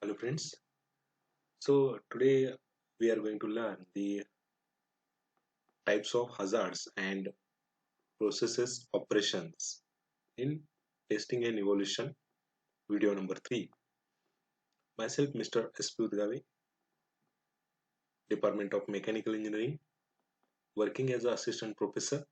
Hello friends. So today we are going to learn the types of hazards and processes operations in testing and evolution video number 3. Myself Mr. S.P. Udgave, Department of Mechanical Engineering, working as an assistant professor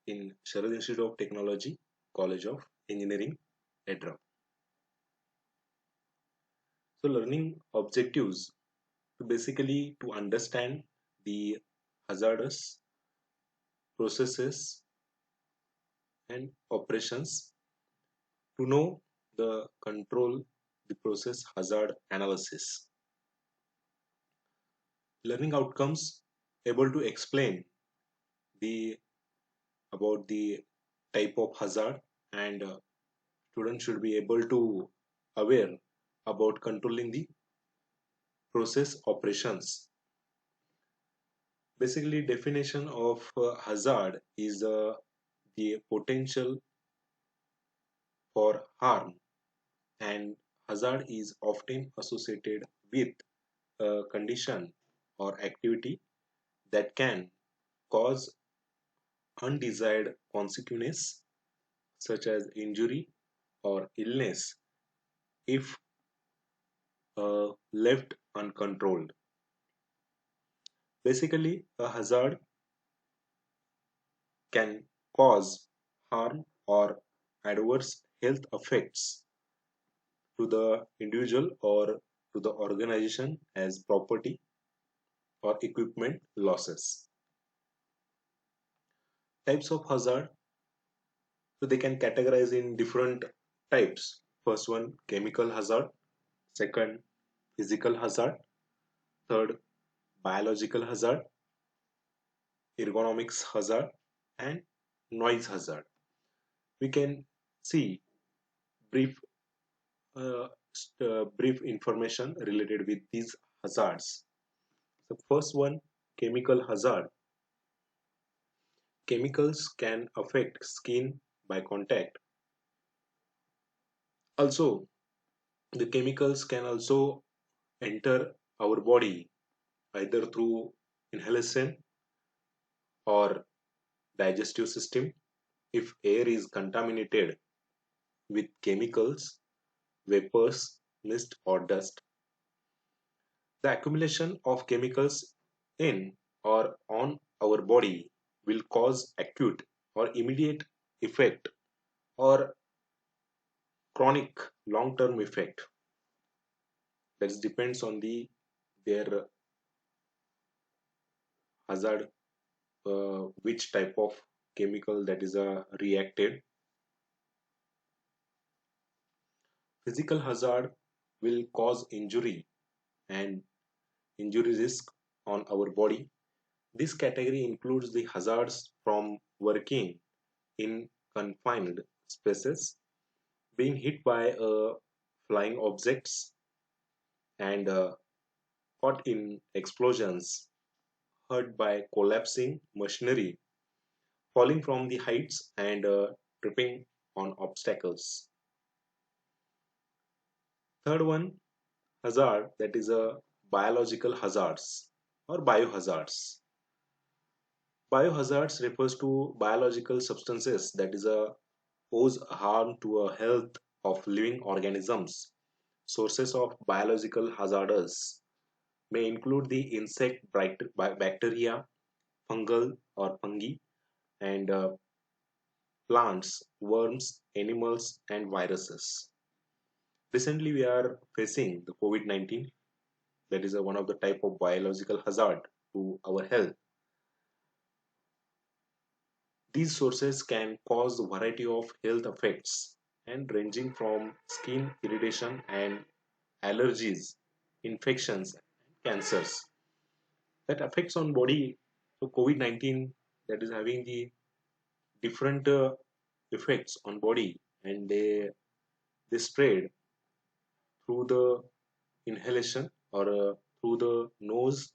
in Sharad Institute of Technology, College of Engineering, EDRA. So learning objectives to basically to understand the hazardous processes and operations, to know the control the process hazard analysis. Learning outcomes able to explain the about the type of hazard, and students should be able to aware about controlling the process operations. Basically definition of hazard is the potential for harm, and hazard is often associated with a condition or activity that can cause undesired consequences such as injury or illness if left uncontrolled. Basically, a hazard can cause harm or adverse health effects to the individual or to the organization as property or equipment losses. Types of hazard, so they can categorize in different types. First one, chemical hazard. Second, physical hazard. Third, biological hazard. Ergonomics hazard, and noise hazard. We can see brief brief information related with these hazards. The first one, chemical hazard. Chemicals can affect skin by contact. Also, the chemicals can also enter our body either through inhalation or digestive system. If air is contaminated with chemicals, vapors, mist, or dust, the accumulation of chemicals in or on our body will cause acute or immediate effect or chronic long-term effect. That depends on their hazard, which type of chemical that is reacted. Physical hazard will cause injury and injury risk on our body. This category includes the hazards from working in confined spaces, being hit by flying objects, and caught in explosions, hurt by collapsing machinery, falling from the heights, and tripping on obstacles. Third one, hazard, that is a biological hazards or biohazards. Biohazards refers to biological substances that is a pose harm to a health of living organisms. Sources of biological hazards may include the insect, bacteria, fungal or fungi, and plants, worms, animals, and viruses. Recently, we are facing the COVID-19, that is one of the type of biological hazard to our health. These sources can cause a variety of health effects and ranging from skin irritation and allergies, infections, cancers that affects on body. So COVID-19, that is having the different effects on body, and they spread through the inhalation or through the nose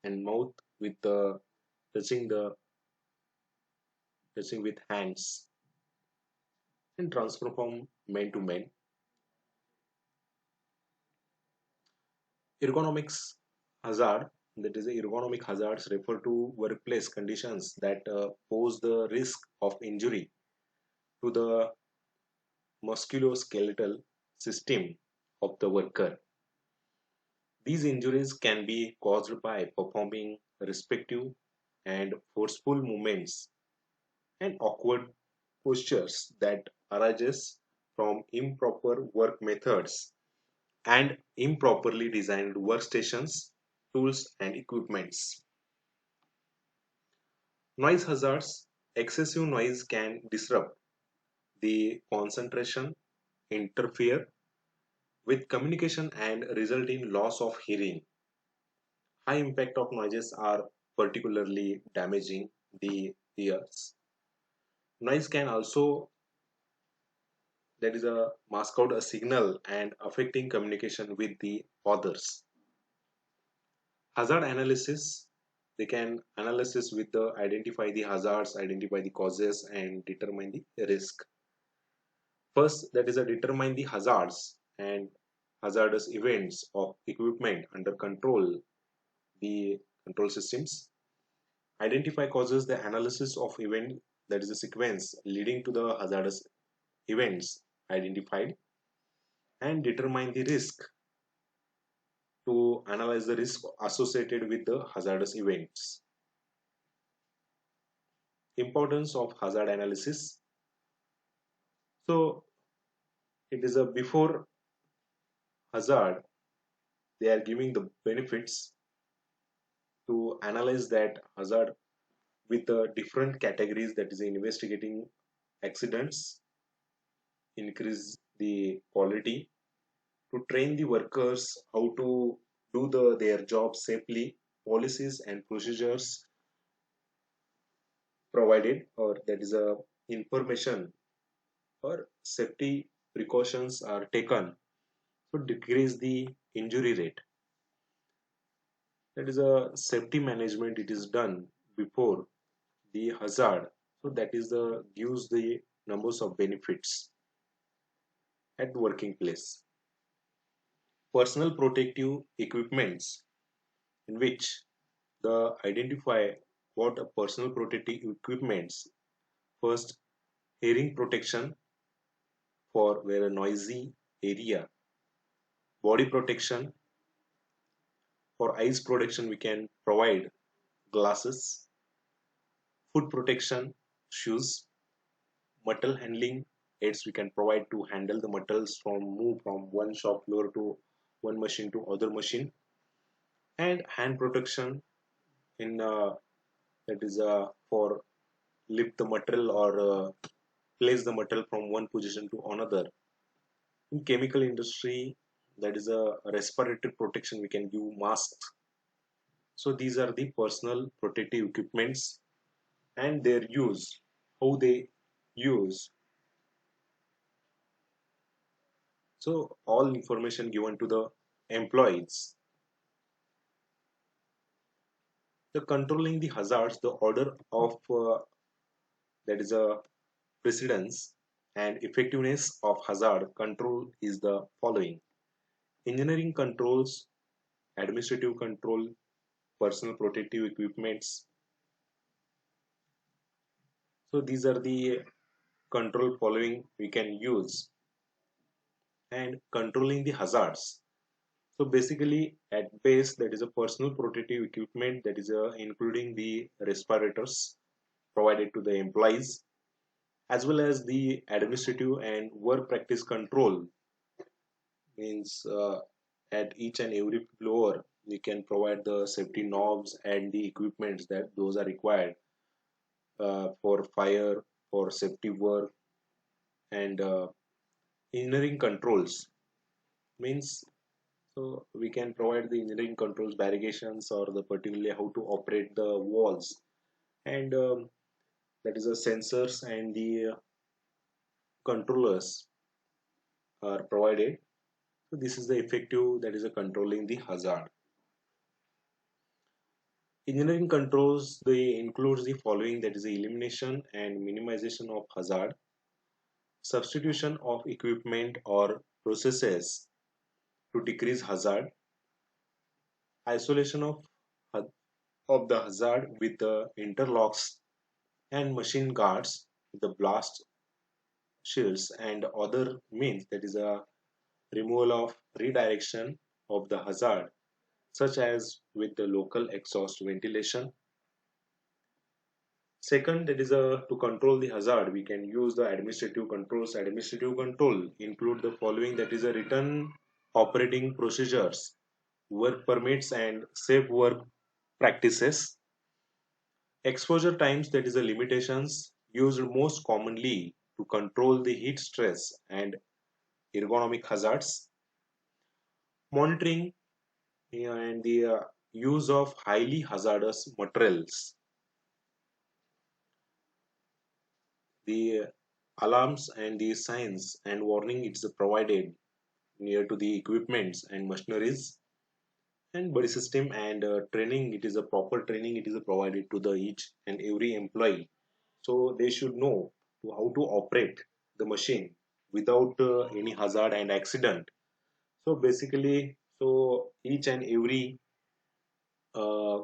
and mouth with the touching the touching with hands, and transfer from man to man. Ergonomics hazard, that is ergonomic hazards, refer to workplace conditions that pose the risk of injury to the musculoskeletal system of the worker. These injuries can be caused by performing respective and forceful movements and awkward postures that arises from improper work methods and improperly designed workstations, tools and equipments. Noise hazards. Excessive noise can disrupt the concentration, interfere with communication and result in loss of hearing. High impact of noises are particularly damaging the ears. Noise can also, that is a mask out a signal and affecting communication with the others. Hazard analysis, they can analysis with the identify the hazards, identify the causes and determine the risk. First, that is a determine the hazards and hazardous events of equipment under control, the control systems. Identify causes, the analysis of event, that is a sequence leading to the hazardous events identified. And determine the risk, to analyze the risk associated with the hazardous events. Importance of hazard analysis. So it is a before hazard, they are giving the benefits to analyze that hazard with the different categories, that is investigating accidents, increase the quality, to train the workers how to do their job safely, policies and procedures provided, or that is a information or safety precautions are taken to decrease the injury rate. That is a safety management, it is done before the hazard, so that is the gives the numbers of benefits at working place. Personal protective equipments, in which the identify what a personal protective equipments. First, hearing protection for where a noisy area, body protection for eyes protection, we can provide glasses, foot protection, shoes, metal handling aids we can provide to handle the metals from move from one shop floor to one machine to other machine, and hand protection in that is for lift the metal or place the metal from one position to another. In chemical industry, that is a respiratory protection, we can give masks. So these are the personal protective equipments and their use, how they use. So all information given to the employees. The controlling the hazards, the order of that is a precedence and effectiveness of hazard control is the following: engineering controls, administrative control, personal protective equipments. So these are the control following we can use. And controlling the hazards. So basically at base, that is a personal protective equipment, that is including the respirators provided to the employees, as well as the administrative and work practice control, means at each and every floor we can provide the safety knobs and the equipments that those are required for fire, for safety work, and engineering controls, means so we can provide the engineering controls, variations, or the particularly how to operate the walls, and that is the sensors and the controllers are provided. So this is the effective, that is a controlling the hazard. Engineering controls, they includes the following, that is the elimination and minimization of hazard, substitution of equipment or processes to decrease hazard, isolation of the hazard with the interlocks and machine guards, the blast shields and other means, that is a removal of redirection of the hazard, such as with the local exhaust ventilation. Second, that is to control the hazard, we can use the administrative controls. Administrative control include the following, that is a written operating procedures, work permits and safe work practices. Exposure times, that is a limitations used most commonly to control the heat stress and ergonomic hazards. Monitoring and the use of highly hazardous materials. The alarms and the signs and warning it's provided near to the equipments and machineries, and body system and training, it is a proper training, it is provided to the each and every employee, so they should know how to operate the machine without any hazard and accident. So basically, so each and every uh,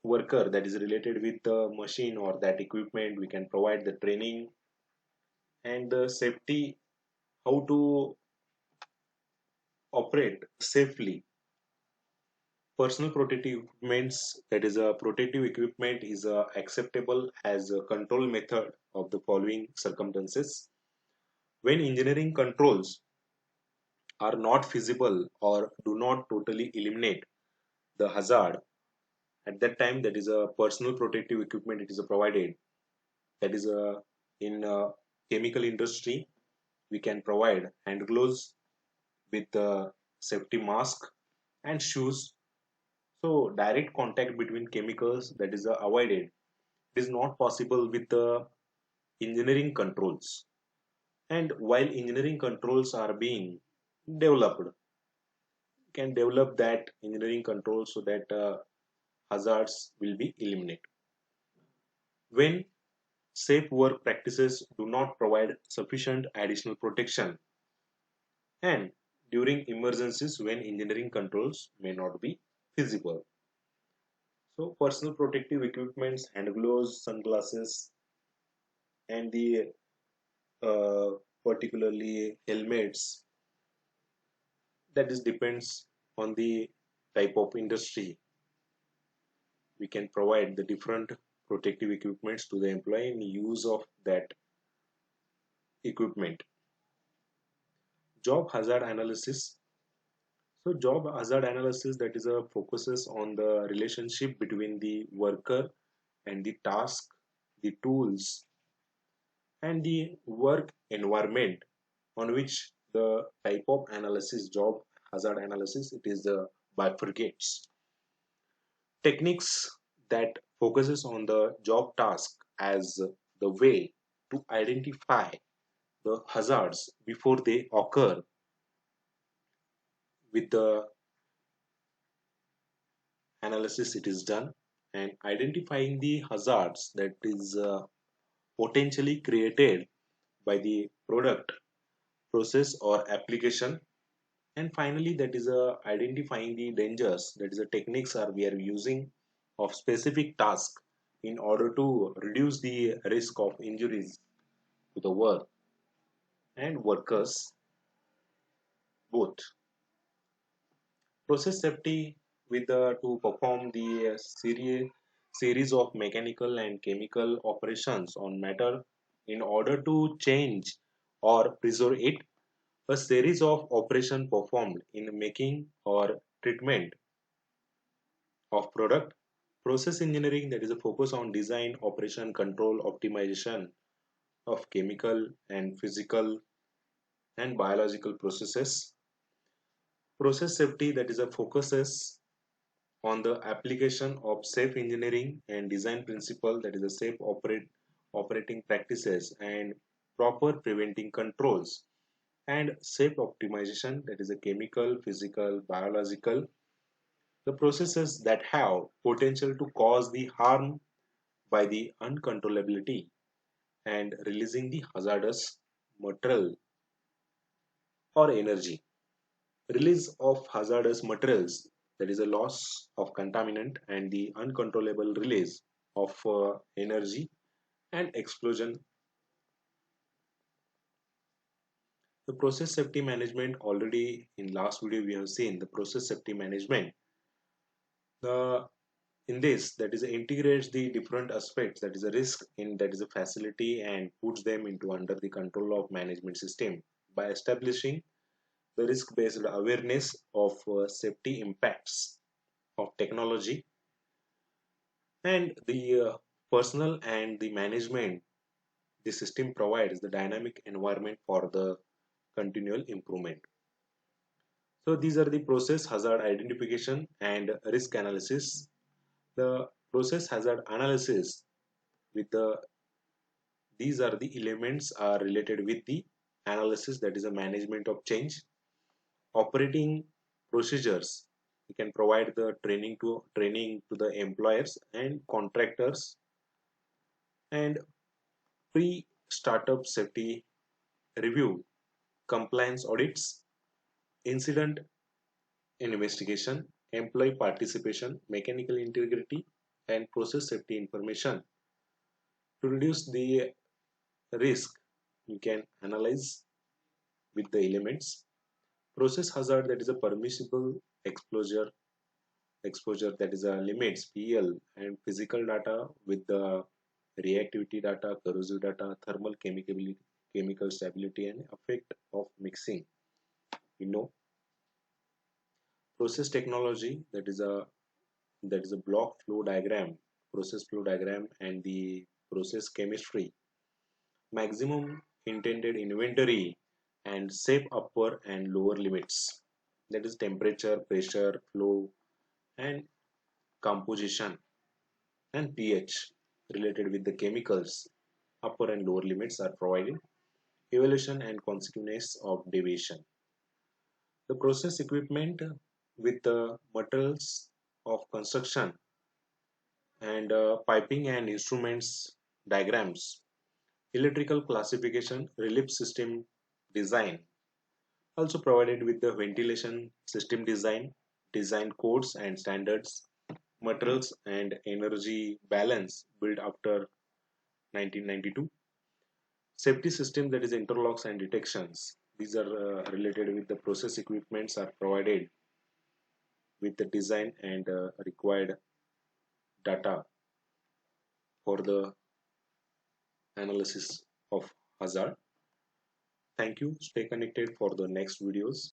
worker that is related with the machine or that equipment, we can provide the training and the safety, how to operate safely. Personal protective equipments, that is a protective equipment is acceptable as a control method of the following circumstances: when engineering controls are not feasible or do not totally eliminate the hazard, at that time that is a personal protective equipment, it is provided. That is a in chemical industry, we can provide hand gloves with the safety mask and shoes, so direct contact between chemicals that is avoided. It is not possible with the engineering controls, and while engineering controls are being developed, can develop that engineering controls so that hazards will be eliminated. When safe work practices do not provide sufficient additional protection, and during emergencies when engineering controls may not be feasible. So personal protective equipments, hand gloves, sunglasses, and the uh, particularly helmets, that is depends on the type of industry. We can provide the different protective equipments to the employee in use of that equipment. Job hazard analysis. So job hazard analysis, that is a focuses on the relationship between the worker and the task, the tools, and the work environment on which the type of analysis, job hazard analysis, it is the bifurcates. Techniques that focuses on the job task as the way to identify the hazards before they occur, with the analysis it is done, and identifying the hazards that is potentially created by the product, process or application. And finally, that is identifying the dangers, that is the techniques are we are using of specific task in order to reduce the risk of injuries to the work and workers both. Process safety, with to perform the series of mechanical and chemical operations on matter in order to change or preserve it. A series of operation performed in making or treatment of product. Process engineering, that is a focus on design, operation, control, optimization of chemical and physical and biological processes. Process safety, that is a focuses on the application of safe engineering and design principle, that is a operating practices and proper preventing controls, and safe optimization, that is a chemical, physical, biological, the processes that have potential to cause the harm by the uncontrollability and releasing the hazardous material or energy. Release of hazardous materials, that is a loss of contaminant and the uncontrollable release of energy and explosion. The process safety management, already in last video we have seen the process safety management. The in this, that is integrates the different aspects, that is a risk in that is a facility, and puts them into under the control of management system by establishing the risk based awareness of safety impacts of technology, and the personal and the management. The system provides the dynamic environment for the continual improvement. So these are the process hazard identification and risk analysis. The process hazard analysis with these are the elements are related with the analysis, that is a management of change, operating procedures. We can provide the training to the employers and contractors, and pre-startup safety review, compliance audits, incident investigation, employee participation, mechanical integrity, and process safety information. To reduce the risk, you can analyze with the elements. Process hazard, that is a permissible exposure that is a limits PL, and physical data with the reactivity data, corrosive data, thermal chemical stability, and effect of mixing. You know, process technology, that is a block flow diagram, process flow diagram, and the process chemistry, maximum intended inventory, and safe upper and lower limits, that is temperature, pressure, flow, and composition, and pH related with the chemicals. Upper and lower limits are provided. Evaluation and consequence of deviation. The process equipment with the materials of construction and piping and instruments diagrams. Electrical classification, relief system design. Also provided with the ventilation system design codes and standards, materials and energy balance built after 1992. Safety system, that is interlocks and detections. These are related with the process equipments are provided with the design and required data for the analysis of hazard. Thank you. Stay connected for the next videos.